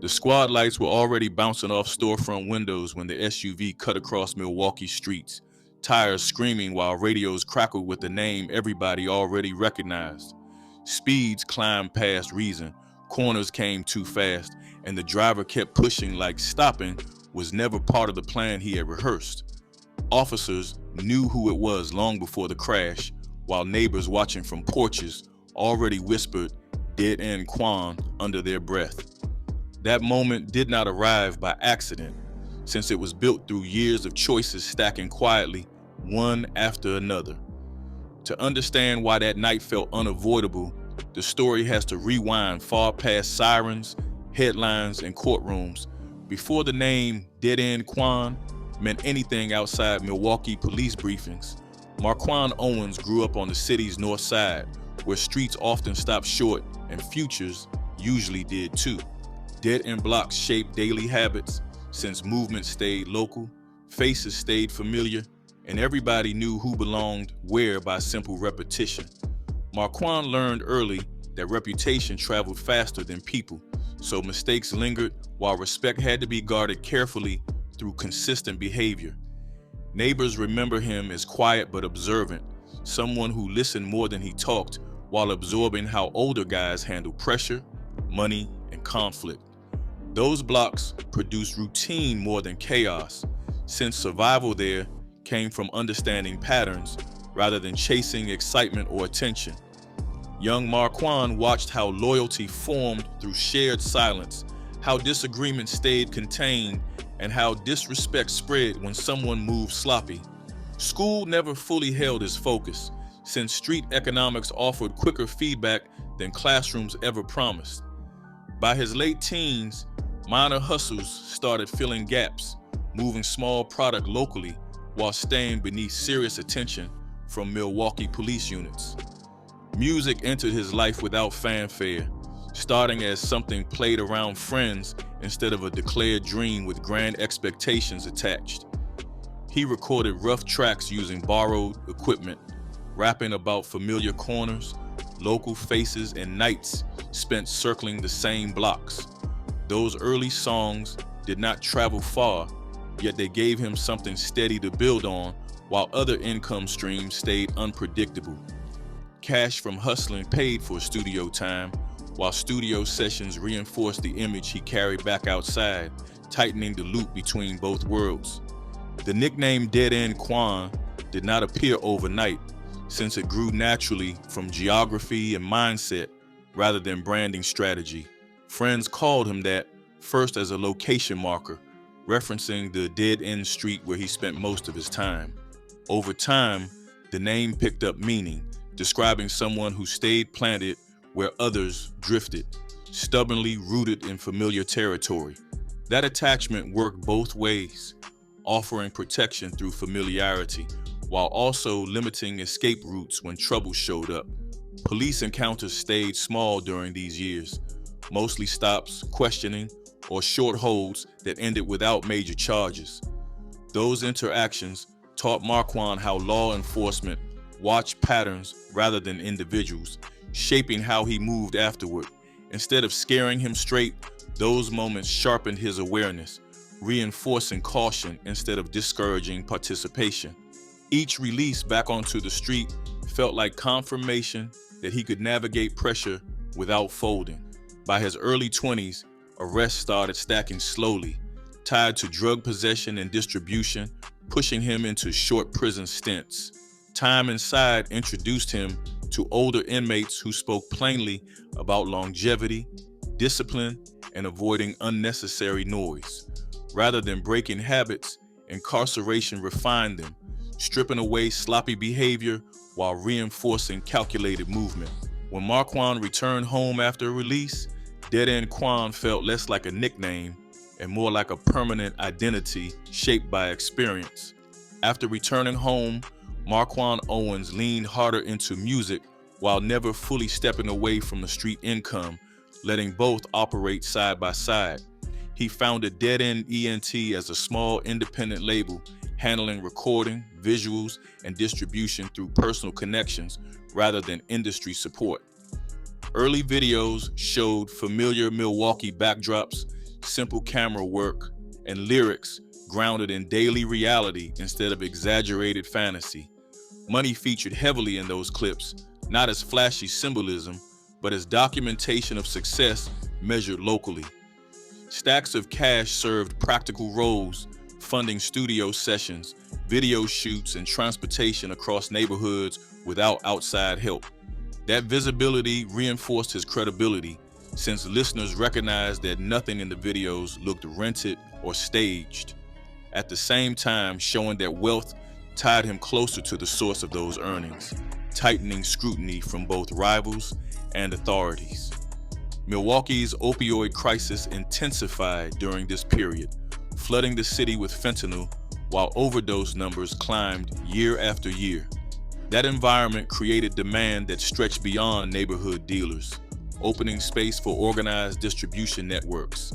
The squad lights were already bouncing off storefront windows when the SUV cut across Milwaukee streets, tires screaming while radios crackled with the name everybody already recognized. Speeds climbed past reason, corners came too fast, and the driver kept pushing like stopping was never part of the plan he had rehearsed. Officers knew who it was long before the crash, while neighbors watching from porches already whispered Deadend Quan under their breath. That moment did not arrive by accident, since it was built through years of choices stacking quietly, one after another. To understand why that night felt unavoidable, the story has to rewind far past sirens, headlines, and courtrooms. Before the name Deadend Quan meant anything outside Milwaukee police briefings, Marquand Owens grew up on the city's north side, where streets often stopped short and futures usually did too. Dead-end blocks shaped daily habits, since movement stayed local, faces stayed familiar, and everybody knew who belonged where by simple repetition. Marquand learned early that reputation traveled faster than people, so mistakes lingered while respect had to be guarded carefully through consistent behavior. Neighbors remember him as quiet but observant, someone who listened more than he talked while absorbing how older guys handle pressure, money, and conflict. Those blocks produced routine more than chaos, since survival there came from understanding patterns rather than chasing excitement or attention. Young Marquand watched how loyalty formed through shared silence, how disagreement stayed contained, and how disrespect spread when someone moved sloppy. School never fully held his focus, since street economics offered quicker feedback than classrooms ever promised. By his late teens, minor hustles started filling gaps, moving small product locally while staying beneath serious attention from Milwaukee police units. Music entered his life without fanfare, starting as something played around friends instead of a declared dream with grand expectations attached. He recorded rough tracks using borrowed equipment, rapping about familiar corners, local faces, and nights spent circling the same blocks. Those early songs did not travel far, yet they gave him something steady to build on, while other income streams stayed unpredictable. Cash from hustling paid for studio time, while studio sessions reinforced the image he carried back outside, tightening the loop between both worlds. The nickname Deadend Quan did not appear overnight, since it grew naturally from geography and mindset rather than branding strategy. Friends called him that, first as a location marker, referencing the dead-end street where he spent most of his time. Over time, the name picked up meaning, describing someone who stayed planted where others drifted, stubbornly rooted in familiar territory. That attachment worked both ways, offering protection through familiarity, while also limiting escape routes when trouble showed up. Police encounters stayed small during these years, mostly stops, questioning, or short holds that ended without major charges. Those interactions taught Marquand how law enforcement watched patterns rather than individuals, shaping how he moved afterward. Instead of scaring him straight, those moments sharpened his awareness, reinforcing caution instead of discouraging participation. Each release back onto the street felt like confirmation that he could navigate pressure without folding. By his early 20s, arrests started stacking slowly, tied to drug possession and distribution, pushing him into short prison stints. Time inside introduced him to older inmates who spoke plainly about longevity, discipline, and avoiding unnecessary noise. Rather than breaking habits, incarceration refined them, stripping away sloppy behavior while reinforcing calculated movement. When Marquand returned home after release, Deadend Quan felt less like a nickname and more like a permanent identity shaped by experience. After returning home, Marquand Owens leaned harder into music while never fully stepping away from the street income, letting both operate side by side. He founded Deadend ENT as a small independent label, handling recording, visuals, and distribution through personal connections rather than industry support. Early videos showed familiar Milwaukee backdrops, simple camera work, and lyrics grounded in daily reality instead of exaggerated fantasy. Money featured heavily in those clips, not as flashy symbolism, but as documentation of success measured locally. Stacks of cash served practical roles, funding studio sessions, video shoots, and transportation across neighborhoods without outside help. That visibility reinforced his credibility, since listeners recognized that nothing in the videos looked rented or staged, at the same time showing that wealth tied him closer to the source of those earnings, tightening scrutiny from both rivals and authorities. Milwaukee's opioid crisis intensified during this period, flooding the city with fentanyl while overdose numbers climbed year after year. That environment created demand that stretched beyond neighborhood dealers, opening space for organized distribution networks.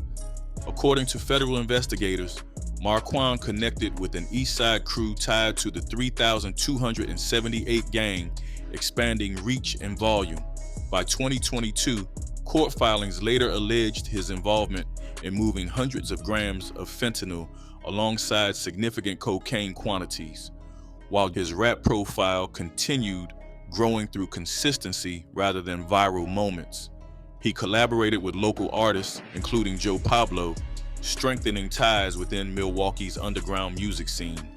According to federal investigators, Quan connected with an East Side crew tied to the 3,278 gang, expanding reach and volume. By 2022, court filings later alleged his involvement in moving hundreds of grams of fentanyl alongside significant cocaine quantities, while his rap profile continued growing through consistency rather than viral moments. He collaborated with local artists, including Joe Pablo, strengthening ties within Milwaukee's underground music scene.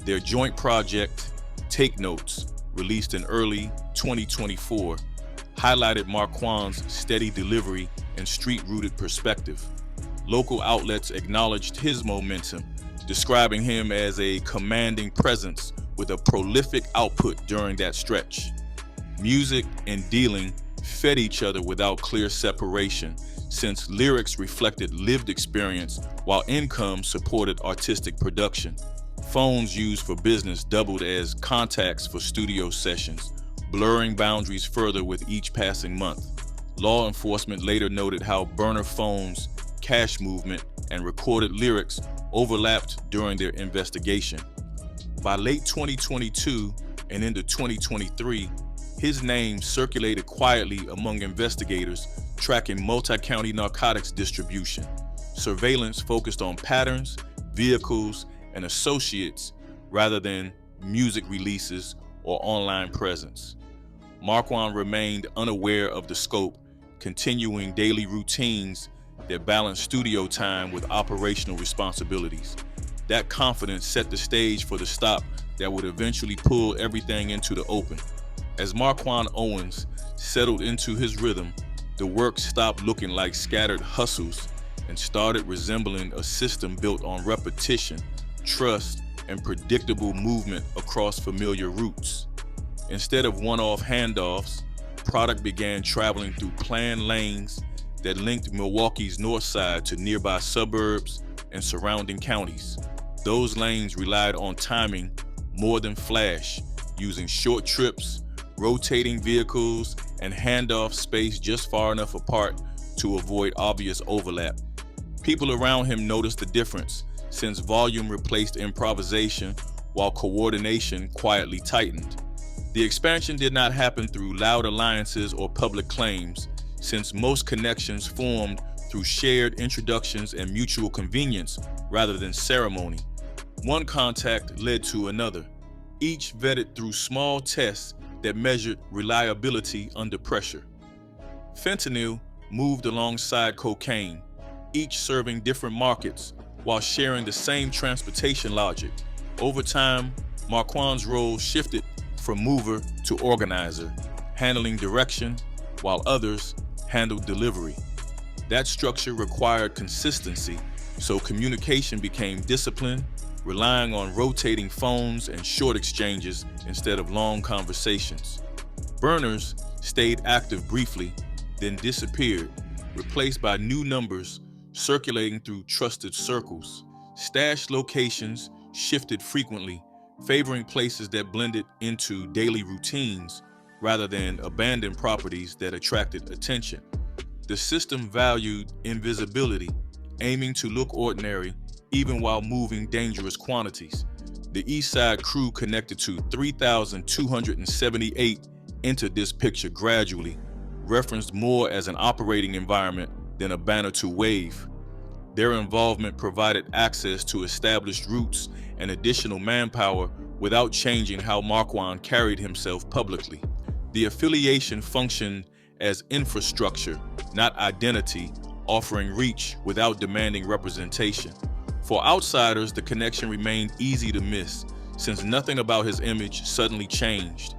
Their joint project, Take Notes, released in early 2024, highlighted Marquand's steady delivery and street-rooted perspective. Local outlets acknowledged his momentum, describing him as a commanding presence with a prolific output during that stretch. Music and dealing fed each other without clear separation, since lyrics reflected lived experience while income supported artistic production. Phones used for business doubled as contacts for studio sessions, blurring boundaries further with each passing month. Law enforcement later noted how burner phones, cash movement, and recorded lyrics overlapped during their investigation. By late 2022 and into 2023, his name circulated quietly among investigators tracking multi-county narcotics distribution. Surveillance focused on patterns, vehicles, and associates rather than music releases or online presence. Marquand remained unaware of the scope, continuing daily routines that balanced studio time with operational responsibilities. That confidence set the stage for the stop that would eventually pull everything into the open. As Marquand Owens settled into his rhythm, the work stopped looking like scattered hustles and started resembling a system built on repetition, trust, and predictable movement across familiar routes. Instead of one-off handoffs, product began traveling through planned lanes that linked Milwaukee's north side to nearby suburbs and surrounding counties. Those lanes relied on timing more than flash, using short trips, rotating vehicles, and handoff space just far enough apart to avoid obvious overlap. People around him noticed the difference, since volume replaced improvisation while coordination quietly tightened. The expansion did not happen through loud alliances or public claims, since most connections formed through shared introductions and mutual convenience rather than ceremony. One contact led to another, each vetted through small tests that measured reliability under pressure. Fentanyl moved alongside cocaine, each serving different markets while sharing the same transportation logic. Over time, Marquand's role shifted from mover to organizer, handling direction while others handled delivery. That structure required consistency, so communication became disciplined, relying on rotating phones and short exchanges instead of long conversations. Burners stayed active briefly, then disappeared, replaced by new numbers circulating through trusted circles. Stash locations shifted frequently, favoring places that blended into daily routines rather than abandoned properties that attracted attention. The system valued invisibility, aiming to look ordinary even while moving dangerous quantities. The East Side crew connected to 3,278 entered this picture gradually, referenced more as an operating environment than a banner to wave. Their involvement provided access to established routes and additional manpower without changing how Marquand carried himself publicly. The affiliation functioned as infrastructure, not identity, offering reach without demanding representation. For outsiders, the connection remained easy to miss, since nothing about his image suddenly changed.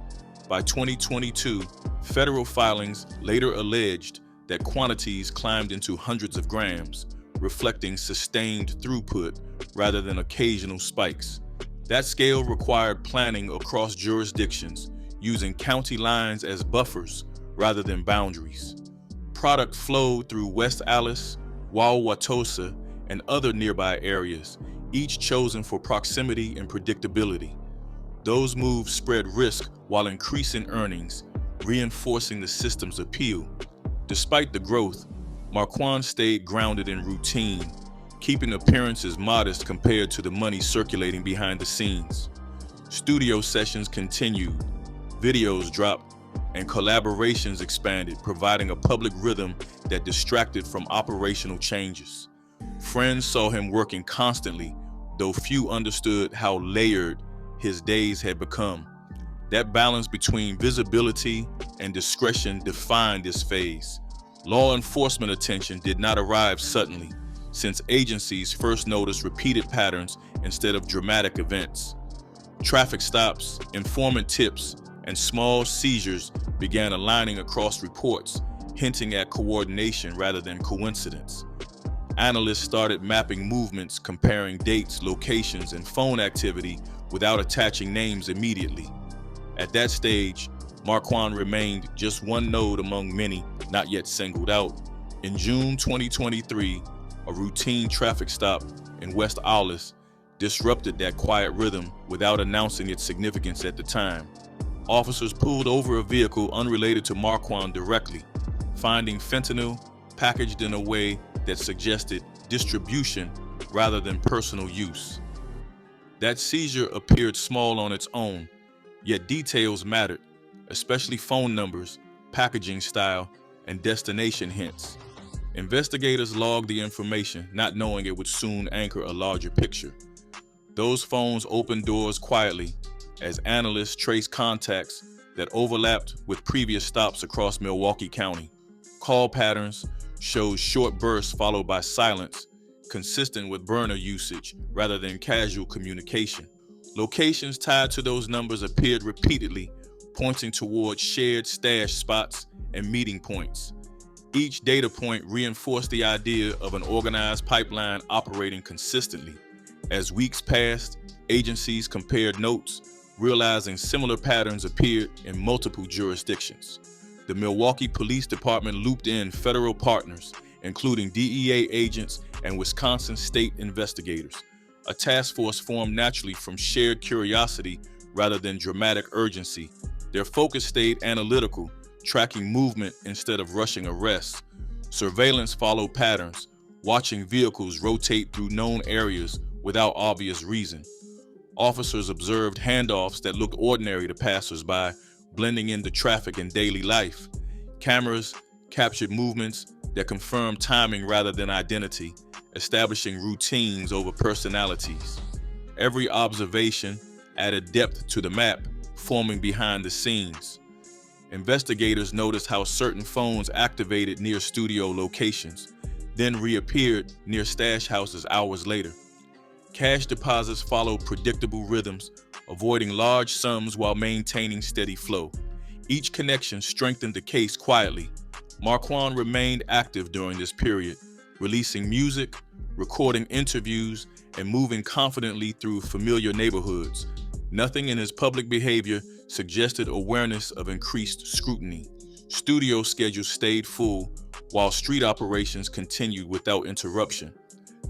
By 2022, federal filings later alleged that quantities climbed into hundreds of grams, reflecting sustained throughput rather than occasional spikes. That scale required planning across jurisdictions, using county lines as buffers rather than boundaries. Product flowed through West Allis, Wauwatosa, and other nearby areas, each chosen for proximity and predictability. Those moves spread risk while increasing earnings, reinforcing the system's appeal. Despite the growth, Marquand stayed grounded in routine, keeping appearances modest compared to the money circulating behind the scenes. Studio sessions continued, videos dropped, and collaborations expanded, providing a public rhythm that distracted from operational changes. Friends saw him working constantly, though few understood how layered his days had become. That balance between visibility and discretion defined this phase. Law enforcement attention did not arrive suddenly, since agencies first noticed repeated patterns instead of dramatic events. Traffic stops, informant tips, and small seizures began aligning across reports, hinting at coordination rather than coincidence. Analysts started mapping movements, comparing dates, locations, and phone activity without attaching names immediately. At that stage, Marquand remained just one node among many not yet singled out. In June 2023, a routine traffic stop in West Allis disrupted that quiet rhythm without announcing its significance at the time. Officers pulled over a vehicle unrelated to Marquand directly, finding fentanyl packaged in a way that suggested distribution rather than personal use. That seizure appeared small on its own, yet details mattered, especially phone numbers, packaging style, and destination hints. Investigators logged the information, not knowing it would soon anchor a larger picture. Those phones opened doors quietly as analysts traced contacts that overlapped with previous stops across Milwaukee County. Call patterns showed short bursts followed by silence, consistent with burner usage rather than casual communication. Locations tied to those numbers appeared repeatedly, pointing towards shared stash spots and meeting points. Each data point reinforced the idea of an organized pipeline operating consistently. As weeks passed, agencies compared notes, realizing similar patterns appeared in multiple jurisdictions. The Milwaukee Police Department looped in federal partners, including DEA agents and Wisconsin state investigators. A task force formed naturally from shared curiosity rather than dramatic urgency. Their focus stayed analytical, tracking movement instead of rushing arrests. Surveillance followed patterns, watching vehicles rotate through known areas without obvious reason. Officers observed handoffs that looked ordinary to passersby, blending into traffic and daily life. Cameras captured movements that confirmed timing rather than identity, establishing routines over personalities. Every observation added depth to the map, forming behind the scenes. Investigators noticed how certain phones activated near studio locations, then reappeared near stash houses hours later. Cash deposits followed predictable rhythms, avoiding large sums while maintaining steady flow. Each connection strengthened the case quietly. Marquand remained active during this period, releasing music, recording interviews, and moving confidently through familiar neighborhoods. Nothing in his public behavior suggested awareness of increased scrutiny. Studio schedules stayed full, while street operations continued without interruption.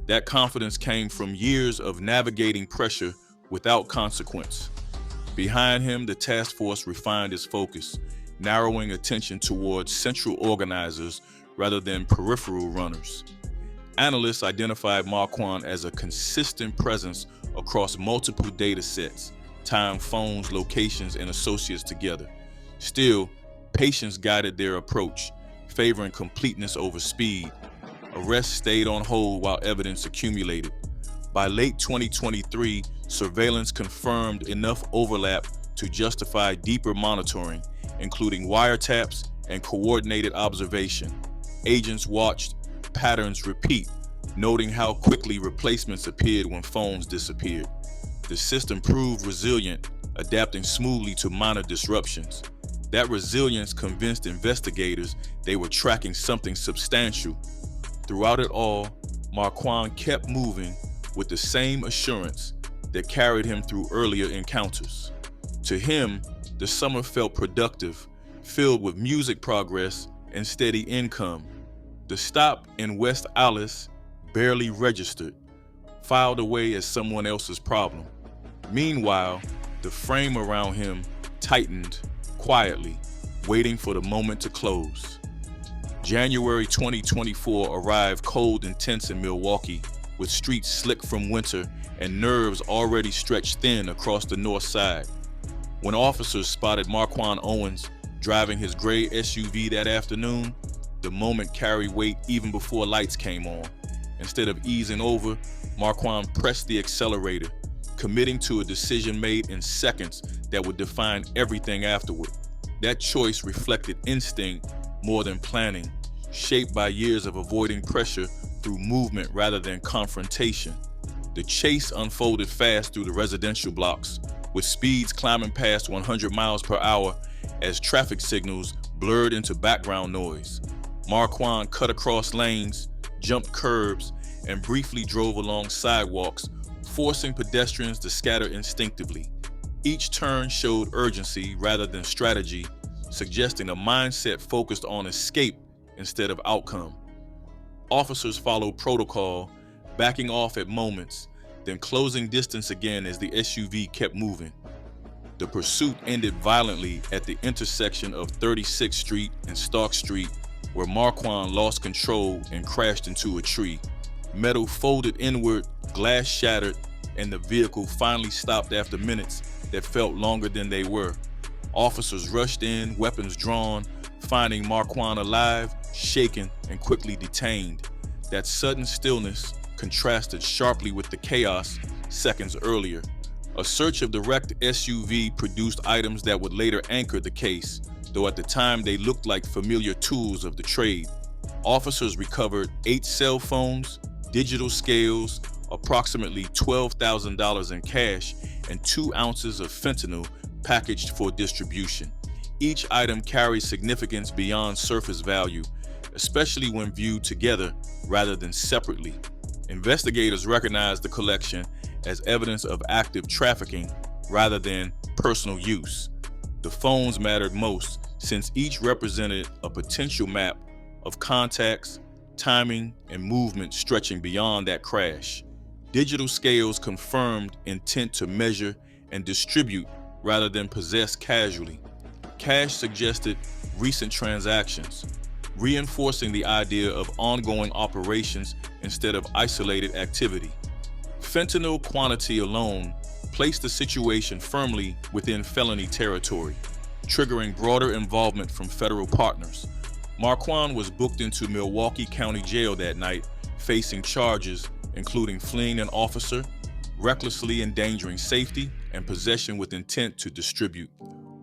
That confidence came from years of navigating pressure without consequence. Behind him, the task force refined its focus, narrowing attention towards central organizers rather than peripheral runners. Analysts identified Marquand as a consistent presence across multiple data sets, tying phones, locations, and associates together. Still, patience guided their approach, favoring completeness over speed. Arrests stayed on hold while evidence accumulated. By late 2023, surveillance confirmed enough overlap to justify deeper monitoring, including wiretaps and coordinated observation. Agents watched patterns repeat, noting how quickly replacements appeared when phones disappeared. The system proved resilient, adapting smoothly to minor disruptions. That resilience convinced investigators they were tracking something substantial. Throughout it all, Marquand kept moving with the same assurance that carried him through earlier encounters. To him, the summer felt productive, filled with music progress and steady income. The stop in West Allis barely registered, filed away as someone else's problem. Meanwhile, the frame around him tightened quietly, waiting for the moment to close. January 2024 arrived cold and tense in Milwaukee, with streets slick from winter and nerves already stretched thin across the north side. When officers spotted Marquand Owens driving his gray SUV that afternoon, the moment carried weight even before lights came on. Instead of easing over, Marquand pressed the accelerator, committing to a decision made in seconds that would define everything afterward. That choice reflected instinct more than planning, shaped by years of avoiding pressure through movement rather than confrontation. The chase unfolded fast through the residential blocks, with speeds climbing past 100 miles per hour as traffic signals blurred into background noise. Marquand cut across lanes, jumped curbs, and briefly drove along sidewalks, forcing pedestrians to scatter instinctively. Each turn showed urgency rather than strategy, suggesting a mindset focused on escape instead of outcome. Officers followed protocol, backing off at moments, then closing distance again as the SUV kept moving. The pursuit ended violently at the intersection of 36th Street and Stark Street, where Marquand lost control and crashed into a tree. Metal folded inward, glass shattered, and the vehicle finally stopped after minutes that felt longer than they were. Officers rushed in, weapons drawn, finding Marquand alive, shaken, and quickly detained. That sudden stillness contrasted sharply with the chaos seconds earlier. A search of the wrecked SUV produced items that would later anchor the case, though at the time they looked like familiar tools of the trade. Officers recovered 8 cell phones, digital scales, approximately $12,000 in cash, and 2 ounces of fentanyl packaged for distribution. Each item carries significance beyond surface value, especially when viewed together rather than separately. Investigators recognized the collection as evidence of active trafficking rather than personal use. The phones mattered most, since each represented a potential map of contacts, timing, and movement stretching beyond that crash. Digital scales confirmed intent to measure and distribute rather than possess casually. Cash suggested recent transactions, reinforcing the idea of ongoing operations instead of isolated activity. Fentanyl quantity alone placed the situation firmly within felony territory, triggering broader involvement from federal partners. Marquand was booked into Milwaukee County Jail that night, facing charges including fleeing an officer, recklessly endangering safety, and possession with intent to distribute.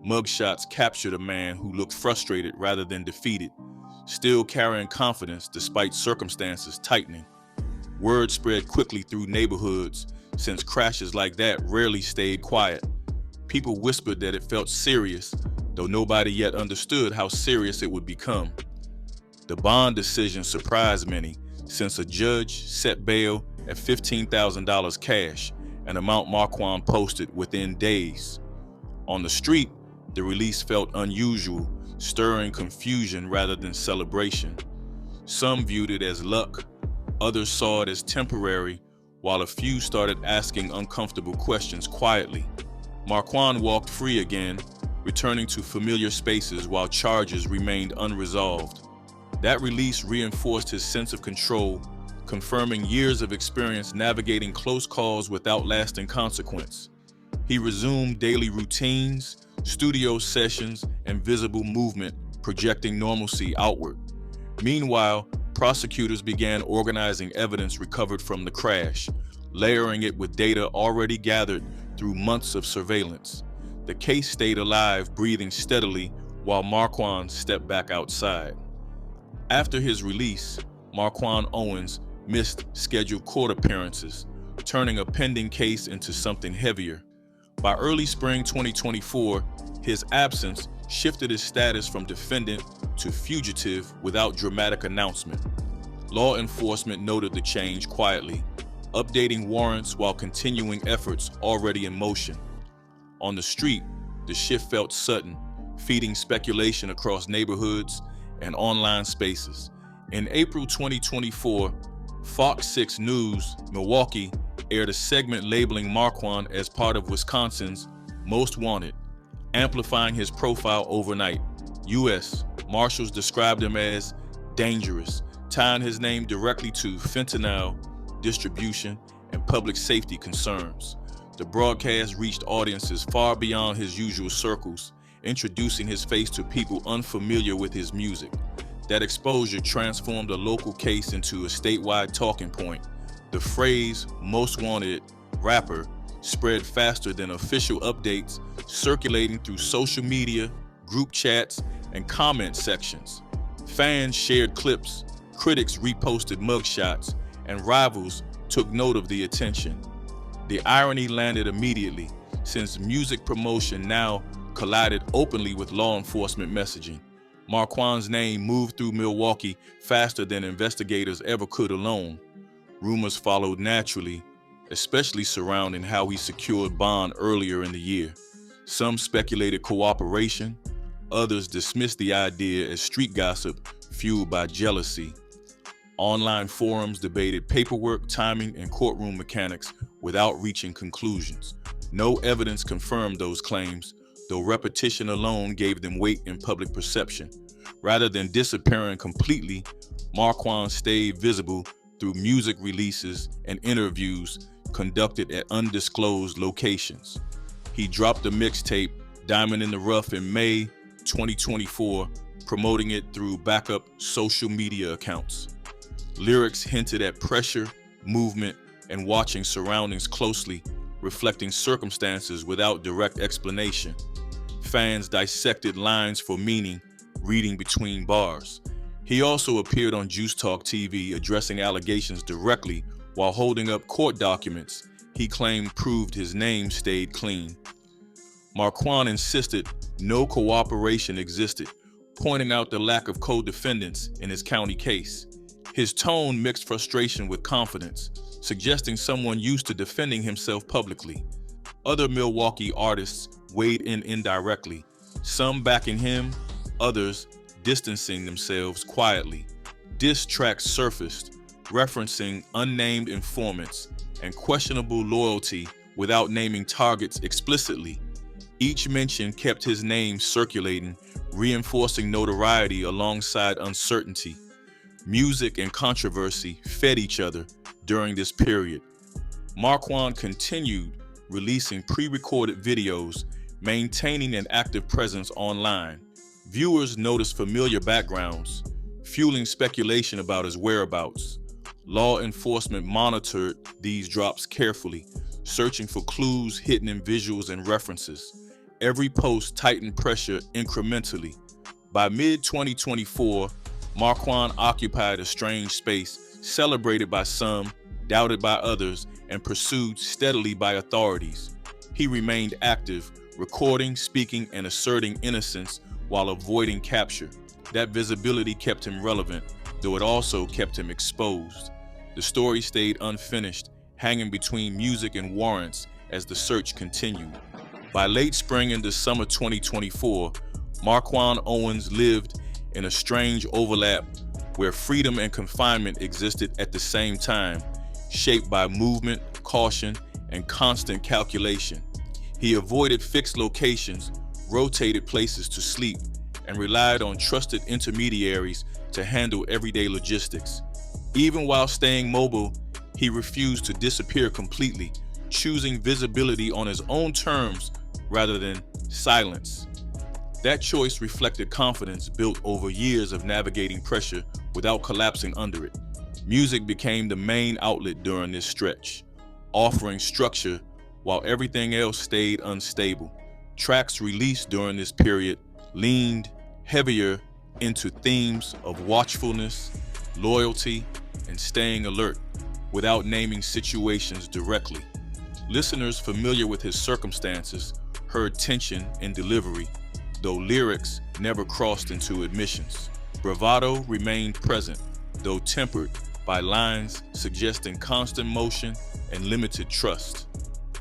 Mugshots captured a man who looked frustrated rather than defeated, still carrying confidence despite circumstances tightening. Word spread quickly through neighborhoods, since crashes like that rarely stayed quiet. People whispered that it felt serious, though nobody yet understood how serious it would become. The bond decision surprised many, since a judge set bail at $15,000 cash, an amount Marquand posted within days. On the street, the release felt unusual, stirring confusion rather than celebration. Some viewed it as luck, others saw it as temporary, while a few started asking uncomfortable questions quietly. Marquand walked free again, returning to familiar spaces while charges remained unresolved. That release reinforced his sense of control, confirming years of experience navigating close calls without lasting consequence. He resumed daily routines, studio sessions, and visible movement, projecting normalcy outward. Meanwhile, prosecutors began organizing evidence recovered from the crash, layering it with data already gathered through months of surveillance. The case stayed alive, breathing steadily, while Marquand stepped back outside. After his release, Marquand Owens missed scheduled court appearances, turning a pending case into something heavier. By early spring 2024, his absence shifted his status from defendant to fugitive without dramatic announcement. Law enforcement noted the change quietly, updating warrants while continuing efforts already in motion. On the street, the shift felt sudden, feeding speculation across neighborhoods and online spaces. In April 2024, Fox 6 News, Milwaukee, aired a segment labeling Marquand as part of Wisconsin's Most Wanted, amplifying his profile overnight. U.S. Marshals described him as dangerous, tying his name directly to fentanyl distribution and public safety concerns. The broadcast reached audiences far beyond his usual circles, introducing his face to people unfamiliar with his music. That exposure transformed a local case into a statewide talking point. The phrase "most wanted rapper" spread faster than official updates, circulating through social media, group chats, and comment sections. Fans shared clips, critics reposted mugshots, and rivals took note of the attention. The irony landed immediately, since music promotion now collided openly with law enforcement messaging. Marquand's name moved through Milwaukee faster than investigators ever could alone. Rumors followed naturally, especially surrounding how he secured bond earlier in the year. Some speculated cooperation, others dismissed the idea as street gossip fueled by jealousy. Online forums debated paperwork, timing, and courtroom mechanics without reaching conclusions. No evidence confirmed those claims, though repetition alone gave them weight in public perception. Rather than disappearing completely, Marquand stayed visible through music releases and interviews conducted at undisclosed locations. He dropped a mixtape, Diamond in the Rough, in May 2024, promoting it through backup social media accounts. Lyrics hinted at pressure, movement, and watching surroundings closely, reflecting circumstances without direct explanation. Fans dissected lines for meaning, reading between bars. He also appeared on Juice Talk TV addressing allegations directly while holding up court documents he claimed proved his name stayed clean. Marquand insisted no cooperation existed, pointing out the lack of co-defendants in his county case. His tone mixed frustration with confidence, suggesting someone used to defending himself publicly. Other Milwaukee artists weighed in indirectly, some backing him, others distancing themselves quietly. Diss tracks surfaced, referencing unnamed informants and questionable loyalty without naming targets explicitly. Each mention kept his name circulating, reinforcing notoriety alongside uncertainty. Music and controversy fed each other during this period. Marquand continued releasing pre-recorded videos, maintaining an active presence online. Viewers noticed familiar backgrounds, fueling speculation about his whereabouts. Law enforcement monitored these drops carefully, searching for clues hidden in visuals and references. Every post tightened pressure incrementally. By mid-2024, Marquand occupied a strange space, celebrated by some, doubted by others, and pursued steadily by authorities. He remained active, recording, speaking, and asserting innocence while avoiding capture. That visibility kept him relevant, though it also kept him exposed. The story stayed unfinished, hanging between music and warrants as the search continued. By late spring into summer 2024, Marquand Owens lived in a strange overlap where freedom and confinement existed at the same time, shaped by movement, caution, and constant calculation. He avoided fixed locations, rotated places to sleep, and relied on trusted intermediaries to handle everyday logistics. Even while staying mobile, he refused to disappear completely, choosing visibility on his own terms rather than silence. That choice reflected confidence built over years of navigating pressure without collapsing under it. Music became the main outlet during this stretch, offering structure while everything else stayed unstable. Tracks released during this period leaned heavier into themes of watchfulness, loyalty, and staying alert, without naming situations directly. Listeners familiar with his circumstances heard tension in delivery, though lyrics never crossed into admissions. Bravado remained present, though tempered by lines suggesting constant motion and limited trust.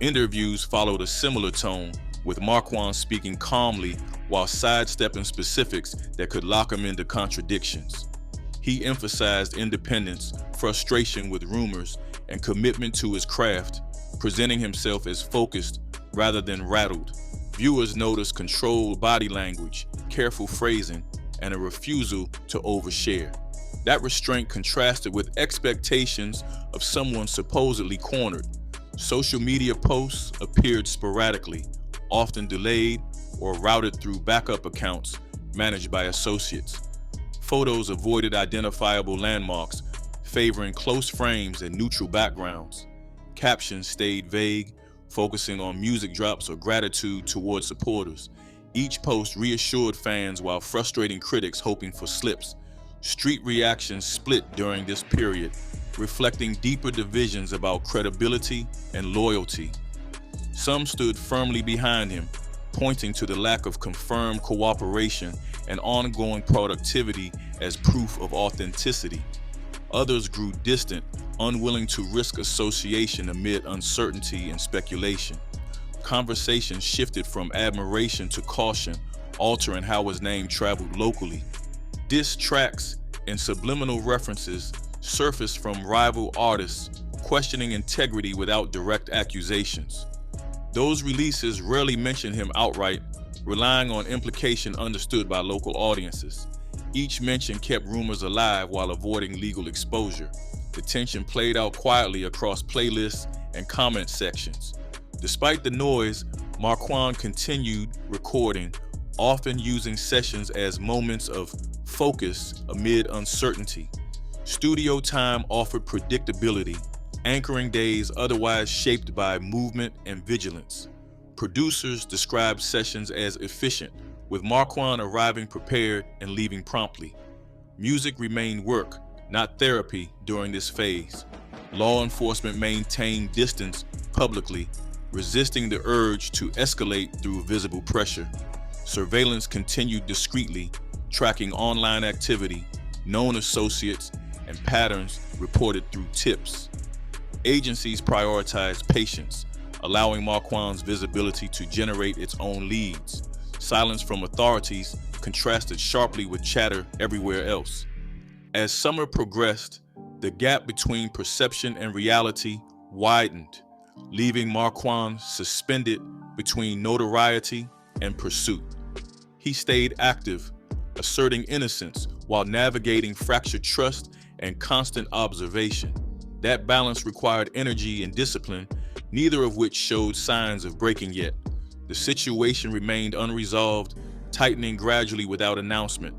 Interviews followed a similar tone, with Marquand speaking calmly while sidestepping specifics that could lock him into contradictions. He emphasized independence, frustration with rumors, and commitment to his craft, presenting himself as focused rather than rattled. Viewers noticed controlled body language, careful phrasing, and a refusal to overshare. That restraint contrasted with expectations of someone supposedly cornered. Social media posts appeared sporadically, often delayed or routed through backup accounts managed by associates. Photos avoided identifiable landmarks, favoring close frames and neutral backgrounds. Captions stayed vague, focusing on music drops or gratitude toward supporters. Each post reassured fans while frustrating critics hoping for slips. Street reactions split during this period, reflecting deeper divisions about credibility and loyalty. Some stood firmly behind him, pointing to the lack of confirmed cooperation and ongoing productivity as proof of authenticity. Others grew distant, unwilling to risk association amid uncertainty and speculation. Conversations shifted from admiration to caution, altering how his name traveled locally. Diss tracks and subliminal references surfaced from rival artists, questioning integrity without direct accusations. Those releases rarely mentioned him outright, relying on implication understood by local audiences. Each mention kept rumors alive while avoiding legal exposure. The tension played out quietly across playlists and comment sections. Despite the noise, Marquand continued recording, often using sessions as moments of focus amid uncertainty. Studio time offered predictability, anchoring days otherwise shaped by movement and vigilance. Producers described sessions as efficient, with Marquand arriving prepared and leaving promptly. Music remained work, not therapy, during this phase. Law enforcement maintained distance publicly, resisting the urge to escalate through visible pressure. Surveillance continued discreetly, tracking online activity, known associates, and patterns reported through tips. Agencies prioritized patience, allowing Marquand's visibility to generate its own leads. Silence from authorities contrasted sharply with chatter everywhere else. As summer progressed, the gap between perception and reality widened, leaving Marquand suspended between notoriety and pursuit. He stayed active, asserting innocence while navigating fractured trust and constant observation. That balance required energy and discipline, neither of which showed signs of breaking yet. The situation remained unresolved, tightening gradually without announcement.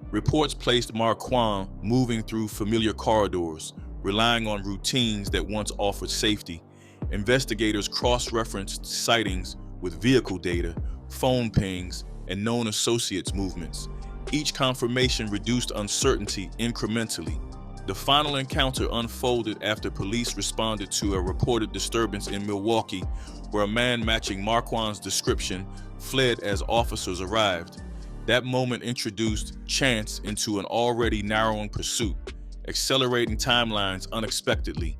Reports placed Marquand moving through familiar corridors, relying on routines that once offered safety. Investigators cross-referenced sightings with vehicle data, phone pings, and known associates' movements. Each confirmation reduced uncertainty incrementally. The final encounter unfolded after police responded to a reported disturbance in Milwaukee, where a man matching Marquand's description fled as officers arrived. That moment introduced chance into an already narrowing pursuit, accelerating timelines unexpectedly.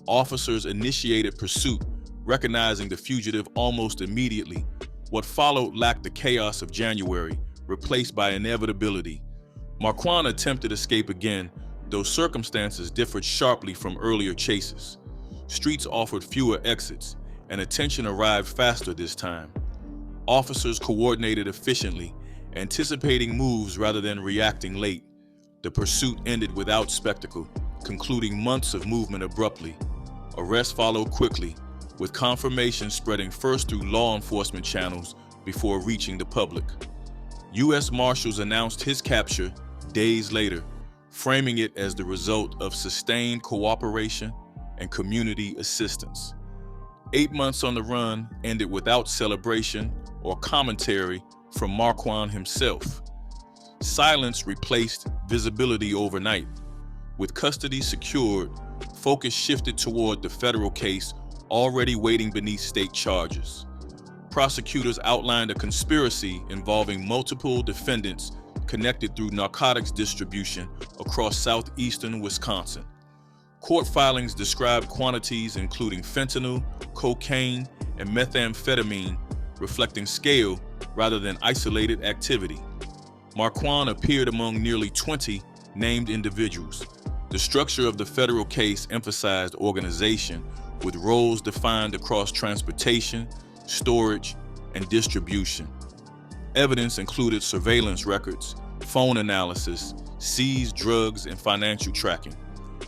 Officers initiated pursuit, recognizing the fugitive almost immediately. What followed lacked the chaos of January, replaced by inevitability. Marquand attempted escape again, though circumstances differed sharply from earlier chases. Streets offered fewer exits, and attention arrived faster this time. Officers coordinated efficiently, anticipating moves rather than reacting late. The pursuit ended without spectacle, concluding months of movement abruptly. Arrests followed quickly, with confirmation spreading first through law enforcement channels before reaching the public. U.S. Marshals announced his capture days later, framing it as the result of sustained cooperation and community assistance. 8 months on the run ended without celebration or commentary from Marquand himself. Silence replaced visibility overnight. With custody secured, focus shifted toward the federal case already waiting beneath state charges. Prosecutors outlined a conspiracy involving multiple defendants connected through narcotics distribution across southeastern Wisconsin. Court filings described quantities including fentanyl, cocaine, and methamphetamine, reflecting scale rather than isolated activity. Marquand appeared among nearly 20 named individuals. The structure of the federal case emphasized organization, with roles defined across transportation, storage, and distribution. Evidence included surveillance records, phone analysis, seized drugs, and financial tracking.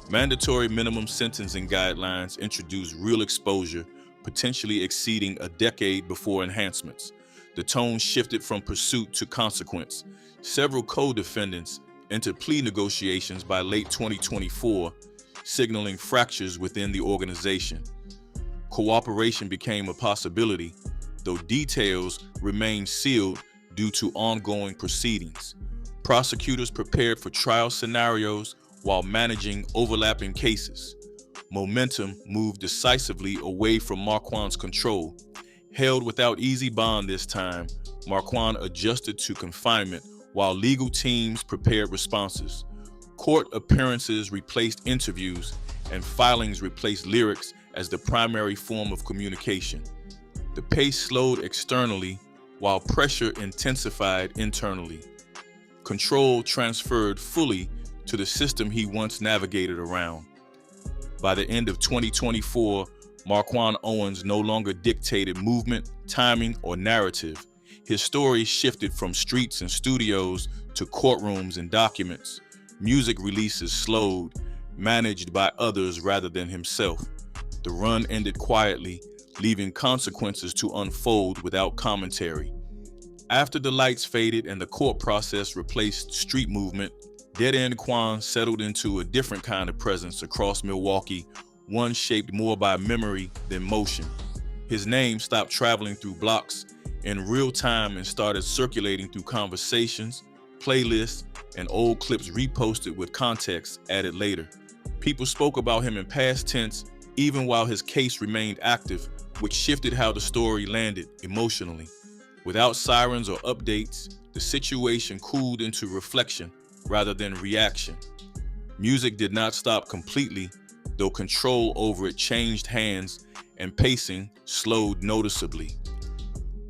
Mandatory minimum sentencing guidelines introduced real exposure, potentially exceeding a decade before enhancements. The tone shifted from pursuit to consequence. Several co-defendants entered plea negotiations by late 2024, signaling fractures within the organization. Cooperation became a possibility, though details remained sealed due to ongoing proceedings. Prosecutors prepared for trial scenarios while managing overlapping cases. Momentum moved decisively away from Marquand's control. Held without easy bond this time, Marquand adjusted to confinement while legal teams prepared responses. Court appearances replaced interviews, and filings replaced lyrics as the primary form of communication. The pace slowed externally while pressure intensified internally. Control transferred fully to the system he once navigated around. By the end of 2024, Marquand Owens no longer dictated movement, timing, or narrative. His story shifted from streets and studios to courtrooms and documents. Music releases slowed, managed by others rather than himself. The run ended quietly, leaving consequences to unfold without commentary. After the lights faded and the court process replaced street movement, Deadend Quan settled into a different kind of presence across Milwaukee, one shaped more by memory than motion. His name stopped traveling through blocks in real time and started circulating through conversations, playlists, and old clips reposted with context added later. People spoke about him in past tense even while his case remained active, which shifted how the story landed emotionally. Without sirens or updates, the situation cooled into reflection rather than reaction. Music did not stop completely, though control over it changed hands and pacing slowed noticeably.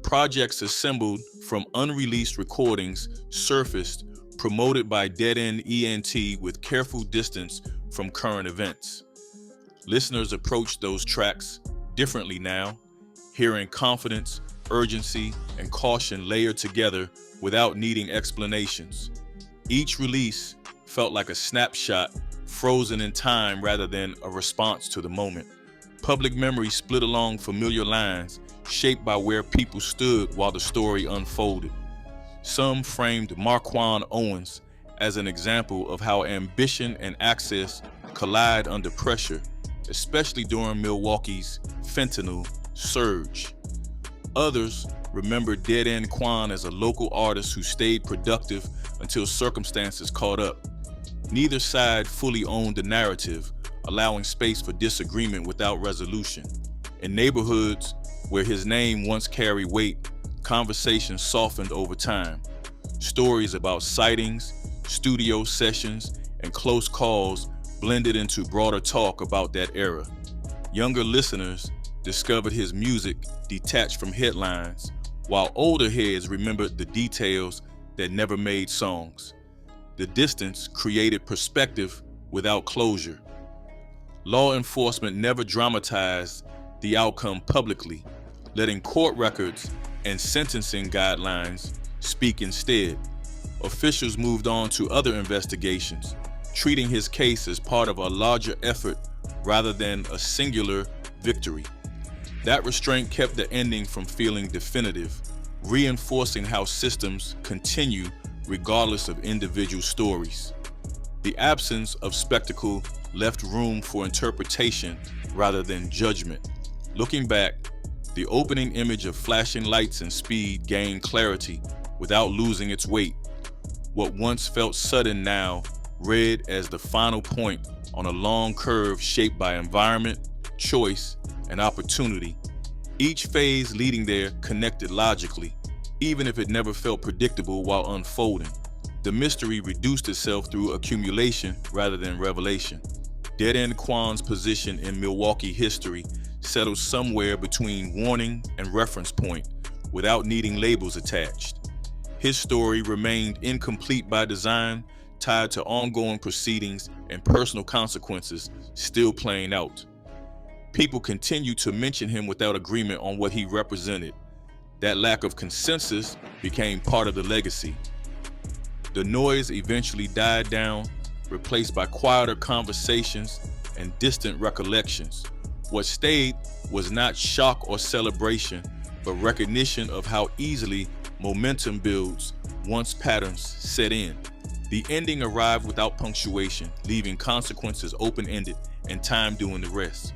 Projects assembled from unreleased recordings surfaced, promoted by Deadend ENT with careful distance from current events. Listeners approached those tracks differently now, hearing confidence, urgency, and caution layered together without needing explanations. Each release felt like a snapshot, frozen in time rather than a response to the moment. Public memory split along familiar lines, shaped by where people stood while the story unfolded. Some framed Marquand Owens as an example of how ambition and access collide under pressure, especially during Milwaukee's fentanyl surge. Others remembered Deadend Quan as a local artist who stayed productive until circumstances caught up. Neither side fully owned the narrative, allowing space for disagreement without resolution. In neighborhoods where his name once carried weight, conversations softened over time. Stories about sightings, studio sessions, and close calls blended into broader talk about that era. Younger listeners discovered his music detached from headlines, while older heads remembered the details that never made songs. The distance created perspective without closure. Law enforcement never dramatized the outcome publicly, letting court records and sentencing guidelines speak instead. Officials moved on to other investigations, treating his case as part of a larger effort rather than a singular victory. That restraint kept the ending from feeling definitive, reinforcing how systems continue regardless of individual stories. The absence of spectacle left room for interpretation rather than judgment. Looking back, the opening image of flashing lights and speed gained clarity without losing its weight. What once felt sudden now read as the final point on a long curve shaped by environment, choice, and opportunity. Each phase leading there connected logically, even if it never felt predictable while unfolding. The mystery reduced itself through accumulation rather than revelation. Deadend Quan's position in Milwaukee history settled somewhere between warning and reference point, without needing labels attached. His story remained incomplete by design, tied to ongoing proceedings and personal consequences still playing out. People continue to mention him without agreement on what he represented. That lack of consensus became part of the legacy. The noise eventually died down, replaced by quieter conversations and distant recollections. What stayed was not shock or celebration, but recognition of how easily momentum builds once patterns set in. The ending arrived without punctuation, leaving consequences open-ended and time doing the rest.